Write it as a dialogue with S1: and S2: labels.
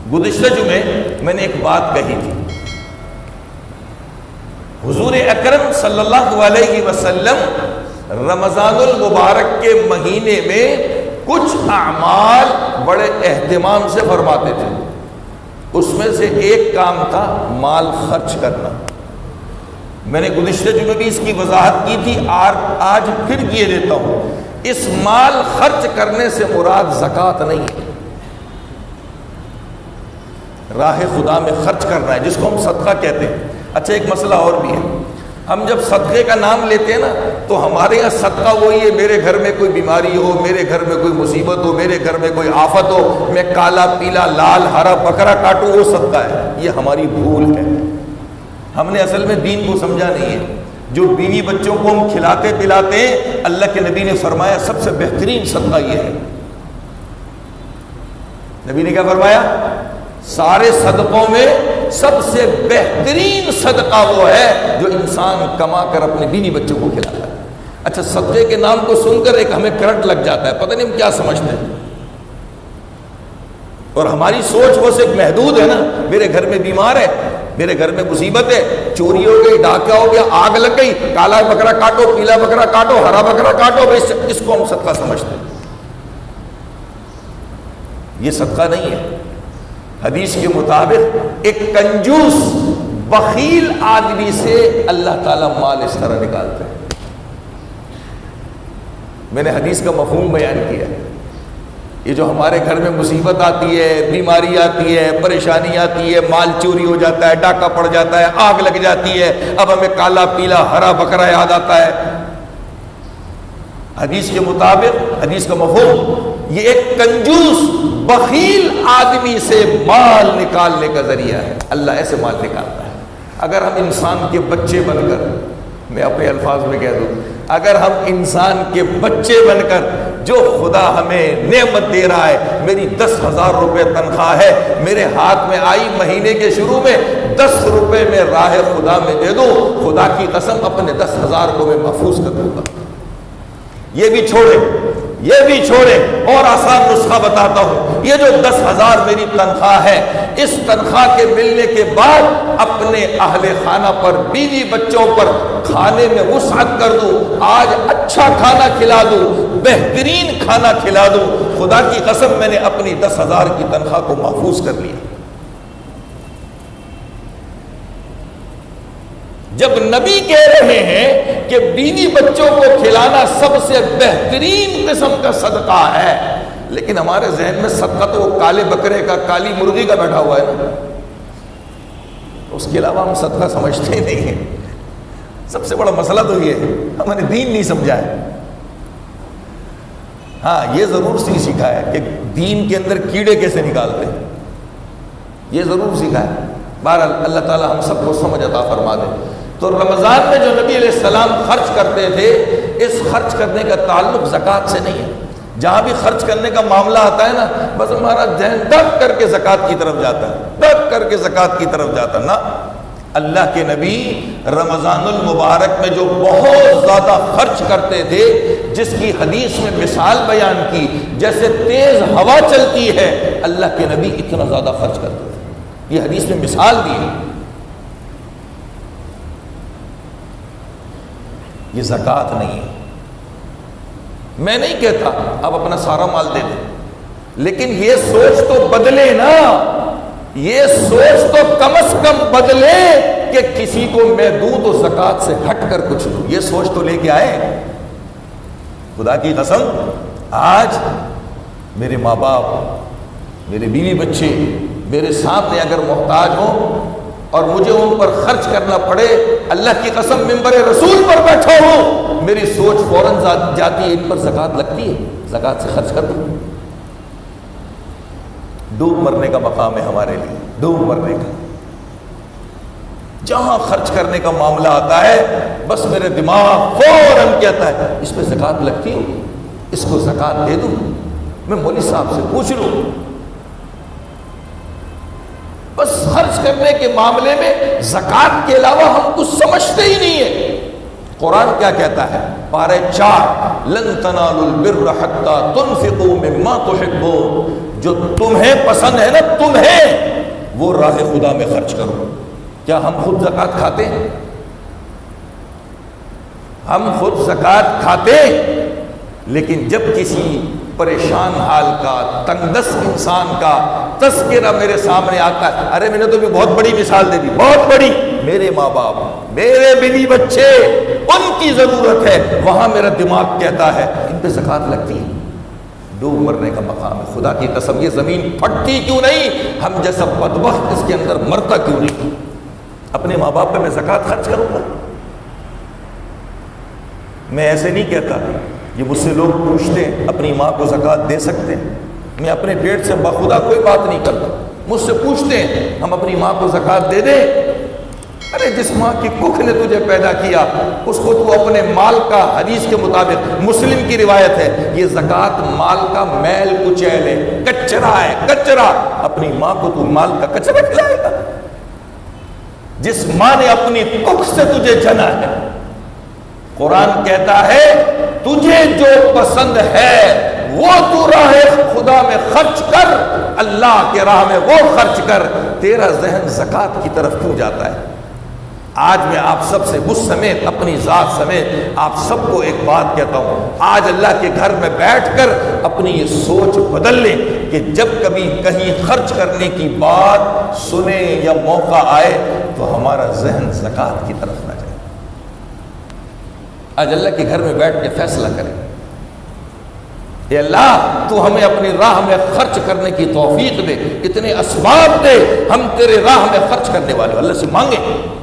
S1: گزشتہ جمعے میں نے ایک بات کہی تھی، حضور اکرم صلی اللہ علیہ وسلم رمضان المبارک کے مہینے میں کچھ اعمال بڑے اہتمام سے فرماتے تھے. اس میں سے ایک کام تھا مال خرچ کرنا. میں نے گزشتہ جمعے بھی اس کی وضاحت کی تھی، آج پھر کیے دیتا ہوں. اس مال خرچ کرنے سے مراد زکوٰۃ نہیں ہے، راہ خدا میں خرچ کرنا ہے، جس کو ہم صدقہ کہتے ہیں. اچھا ایک مسئلہ اور بھی ہے، ہم جب صدقے کا نام لیتے ہیں نا تو ہمارے یہاں صدقہ وہی ہے میرے گھر میں کوئی بیماری ہو، میرے گھر میں کوئی مصیبت ہو، میرے گھر میں کوئی آفت ہو، میں کالا پیلا لال ہرا بکرا کاٹوں، وہ صدقہ ہے. یہ ہماری بھول ہے، ہم نے اصل میں دین کو سمجھا نہیں ہے. جو بیوی بچوں کو ہم کھلاتے پلاتے ہیں، اللہ کے نبی نے فرمایا سب سے بہترین صدقہ یہ ہے. نبی نے کیا فرمایا؟ سارے صدقوں میں سب سے بہترین صدقہ وہ ہے جو انسان کما کر اپنے بیوی بچوں کو کھلاتا ہے. اچھا صدقے کے نام کو سن کر ایک ہمیں کرنٹ لگ جاتا ہے، پتہ نہیں ہم کیا سمجھتے ہیں، اور ہماری سوچ وہ سے محدود ہے نا. میرے گھر میں بیمار ہے، میرے گھر میں مصیبت ہے، چوری ہو گئی، ڈاکہ ہو گیا، آگ لگ گئی، کالا بکرا کاٹو، پیلا بکرا کاٹو، ہرا بکرا کاٹو، اس کو ہم صدقہ سمجھتے ہیں. یہ صدقہ نہیں ہے. حدیث کے مطابق ایک کنجوس بخیل آدمی سے اللہ تعالیٰ مال اس طرح نکالتے ہیں. میں نے حدیث کا مفہوم بیان کیا. یہ جو ہمارے گھر میں مصیبت آتی ہے، بیماری آتی ہے، پریشانی آتی ہے، مال چوری ہو جاتا ہے، ڈاکہ پڑ جاتا ہے، آگ لگ جاتی ہے، اب ہمیں کالا پیلا ہرا بکرا یاد آتا ہے. حدیث کے مطابق، حدیث کا مفہوم، یہ ایک کنجوس بخیل آدمی سے مال نکالنے کا ذریعہ ہے. اللہ ایسے مال نکالتا ہے. اگر ہم انسان کے بچے بن کر، میں اپنے الفاظ میں کہہ دوں، اگر ہم انسان کے بچے بن کر جو خدا ہمیں نعمت دے رہا ہے، میری 10,000 روپے تنخواہ ہے، میرے ہاتھ میں آئی مہینے کے شروع میں 10 روپے میں راہ خدا میں دے دوں، خدا کی قسم اپنے 10,000 کو میں محفوظ کر دوں گا. یہ بھی چھوڑے اور آسان نسخہ بتاتا ہوں. یہ جو 10,000 میری تنخواہ ہے، اس تنخواہ کے ملنے کے بعد اپنے اہل خانہ پر، بیوی بچوں پر کھانے میں وسعت کر دوں. آج اچھا کھانا کھلا دوں، بہترین کھانا کھلا دوں. خدا کی قسم میں نے اپنی 10,000 کی تنخواہ کو محفوظ کر لیا. جب نبی کہہ رہے ہیں کہ بیوی بچوں کو کھلانا سب سے بہترین قسم کا صدقہ ہے، لیکن ہمارے ذہن میں صدقہ تو وہ کالے بکرے کا، کالی مرغی کا بیٹھا ہوا ہے نا، اس کے علاوہ ہم صدقہ سمجھتے ہی نہیں ہیں. سب سے بڑا مسئلہ تو یہ ہے ہم نے دین نہیں سمجھا ہے. ہاں یہ ضرور سیکھا ہے کہ دین کے اندر کیڑے کیسے نکالتے ہیں، یہ ضرور سیکھا ہے. بہرحال اللہ تعالی ہم سب کو سمجھ عطا فرما دے. تو رمضان میں جو نبی علیہ السلام خرچ کرتے تھے، اس خرچ کرنے کا تعلق زکوٰۃ سے نہیں ہے. جہاں بھی خرچ کرنے کا معاملہ آتا ہے نا، بس ہمارا ذہن دب کر کے زکوٰۃ کی طرف جاتا ہے، دب کر کے زکوٰۃ کی طرف جاتا ہے. نہ، اللہ کے نبی رمضان المبارک میں جو بہت زیادہ خرچ کرتے تھے، جس کی حدیث میں مثال بیان کی، جیسے تیز ہوا چلتی ہے، اللہ کے نبی اتنا زیادہ خرچ کرتے تھے. یہ حدیث میں مثال دی ہے. یہ زکوٰۃ نہیں ہے. میں نہیں کہتا اب اپنا سارا مال دے دیں، لیکن یہ سوچ تو بدلے نا، یہ سوچ تو کم از کم بدلے کہ کسی کو میں دوں تو زکوٰۃ سے ہٹ کر کچھ دوں. یہ سوچ تو لے کے آئے. خدا کی قسم آج میرے ماں باپ، میرے بیوی بچے میرے سامنے اگر محتاج ہوں اور مجھے ان پر خرچ کرنا پڑے، اللہ کی قسم ممبر رسول پر بیٹھا ہوں، میری سوچ فوراً جاتی ہے ان پر زکوٰۃ لگتی ہے، زکوٰۃ سے خرچ کر دوں. ڈوب مرنے کا مقام ہے ہمارے لیے، ڈوب مرنے کا. جہاں خرچ کرنے کا معاملہ آتا ہے بس میرے دماغ فوراً کہتا ہے اس پہ زکوٰۃ لگتی ہو، اس کو زکوٰۃ دے دوں، میں مولوی صاحب سے پوچھ لوں. بس خرچ کرنے کے معاملے میں زکوٰۃ کے علاوہ ہم کچھ سمجھتے ہی نہیں ہیں. قرآن کیا کہتا ہے؟ پارہ 4، لن تنالوا البر حتى تنفقوا مما تحبون. جو تمہیں پسند ہے نا، تمہیں وہ راہ خدا میں خرچ کرو۔ کیا ہم خود زکوٰۃ کھاتے ہیں؟ ہم خود زکوٰۃ کھاتے، لیکن جب کسی پریشان حال کا، تنگ دست انسان کا تذکرہ میرے سامنے آتا ہے، ارے میں نے تو بھی بہت بڑی مثال دے دی، بہت بڑی، میرے ماں باپ، میرے بیوی بچے، ان کی ضرورت ہے، وہاں میرا دماغ کہتا ہے ان پہ زکوٰۃ لگتی ہے، ڈوب مرنے کا مقام ہے۔ خدا کی قسم یہ زمین پھٹتی کیوں نہیں؟ ہم جیسا بدبخت اس کے اندر مرتا کیوں نہیں؟ اپنے ماں باپ پہ میں زکوٰۃ خرچ کروں گا؟ میں ایسے نہیں کہتا، یہ مجھ سے لوگ پوچھتے ہیں اپنی ماں کو زکوٰۃ دے سکتے ہیں، میں اپنے پیٹ سے بخدا کوئی بات نہیں کرتا، مجھ سے پوچھتے ہیں ہم اپنی ماں کو زکوٰۃ دے دیں؟ ارے جس ماں کی ککھ نے تجھے پیدا کیا اس کو تو اپنے مال کا، حدیث کے مطابق مسلم کی روایت ہے، یہ زکوٰۃ مال کا میل کچیل ہے، کچرا ہے، کچرا، اپنی ماں کو تو مال کا کچرا کھلائے گا؟ جس ماں نے اپنی ککھ سے تجھے جنا ہے، قرآن کہتا ہے تجھے جو پسند ہے وہ تو راہ خدا میں خرچ کر، اللہ کے راہ میں وہ خرچ کر، تیرا ذہن زکوٰۃ کی طرف کیوں جاتا ہے؟ آج میں آپ سب سے، مجھ سمیت، اپنی ذات سمیت آپ سب کو ایک بات کہتا ہوں، آج اللہ کے گھر میں بیٹھ کر اپنی یہ سوچ بدل لیں کہ جب کبھی کہیں خرچ کرنے کی بات سنیں یا موقع آئے تو ہمارا ذہن زکوٰۃ کی طرف نہ جائے۔ آج اللہ کے گھر میں بیٹھ کے فیصلہ کریں، اے اللہ تو ہمیں اپنی راہ میں خرچ کرنے کی توفیق دے، اتنے اسباب دے، ہم تیرے راہ میں خرچ کرنے والے، اللہ سے مانگیں۔